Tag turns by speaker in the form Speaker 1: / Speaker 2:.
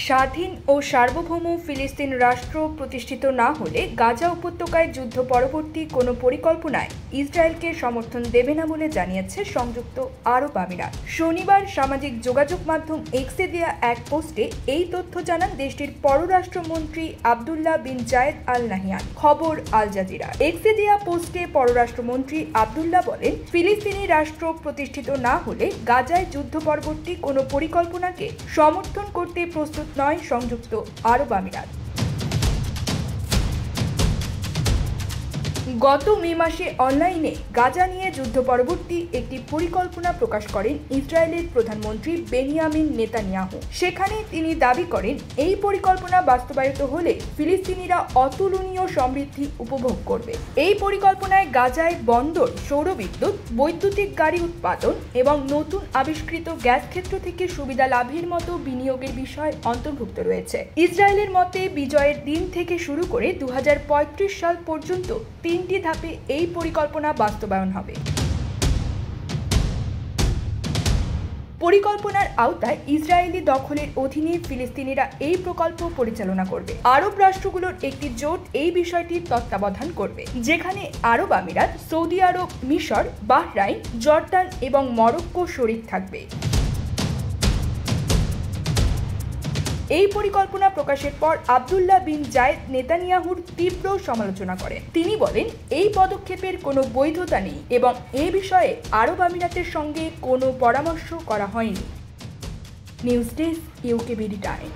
Speaker 1: স্বাধীন ও সার্বভৌম ফিলিস্তিন রাষ্ট্র প্রতিষ্ঠিত না হলে গাজা উপত্যকায় যুদ্ধ পরবর্তী কোনো পরিকল্পনায় ইসরায়েলকে সমর্থন দেবে না বলে জানিয়েছে সংযুক্ত আরব আমিরাত। শনিবার সামাজিক যোগাযোগ মাধ্যম এক্সে দেয়া এক পোস্টে এই তথ্য জানান দেশটির পররাষ্ট্রমন্ত্রী আবদুল্লাহ বিন জায়েদ আল নাহিয়ান। খবর আল জাজিরা। এক্সে দেয়া পোস্টে পররাষ্ট্রমন্ত্রী আবদুল্লাহ বলেন, ফিলিস্তিনি রাষ্ট্র প্রতিষ্ঠিত না হলে গাজায় যুদ্ধ পরবর্তী কোনো পরিকল্পনাকে সমর্থন করতে প্রস্তুত নয় সংযুক্ত আরব আমিরাত। গত মে মাসে অনলাইনে গাজা নিয়ে যুদ্ধ পরবর্তী একটি পরিকল্পনা প্রকাশ করেন ইসরায়েলের প্রধানমন্ত্রী বেনিয়ামিন নেতানিয়াহু। সেখানে তিনি দাবি করেন, এই পরিকল্পনা বাস্তবায়িত হলে ফিলিস্তিনিরা অতুলনীয় সমৃদ্ধি উপভোগ করবে। এই পরিকল্পনায় গাজায় বন্দর, সৌরবিদ্যুৎ, বৈদ্যুতিক গাড়ি উৎপাদন এবং নতুন আবিষ্কৃত গ্যাস ক্ষেত্র থেকে সুবিধা লাভের মতো বিনিয়োগের বিষয় অন্তর্ভুক্ত রয়েছে। ইসরায়েলের মতে বিজয়ের দিন থেকে শুরু করে 2035 সাল পর্যন্ত 3টি ধাপে এই পরিকল্পনা বাস্তবায়ন হবে। পরিকল্পনার আওতায় ইসরায়েলি দখলের অধীনে ফিলিস্তিনিরা এই প্রকল্প পরিচালনা করবে। আরব রাষ্ট্রগুলোর একটি জোট এই বিষয়টি তত্ত্বাবধান করবে, যেখানে আরব আমিরাত, সৌদি আরব, মিশর, বাহরাইন, জর্দান এবং মরক্কো শরিক থাকবে। এই পরিকল্পনা প্রকাশের পর আবদুল্লাহ বিন জায়েদ নেতানিয়াহুর তীব্র সমালোচনা করেন। তিনি বলেন, এই পদক্ষেপের কোনো বৈধতা নেই এবং এ বিষয়ে আরব আমিরাতের সঙ্গে কোনো পরামর্শ করা হয়নি। News desk, UKBD time.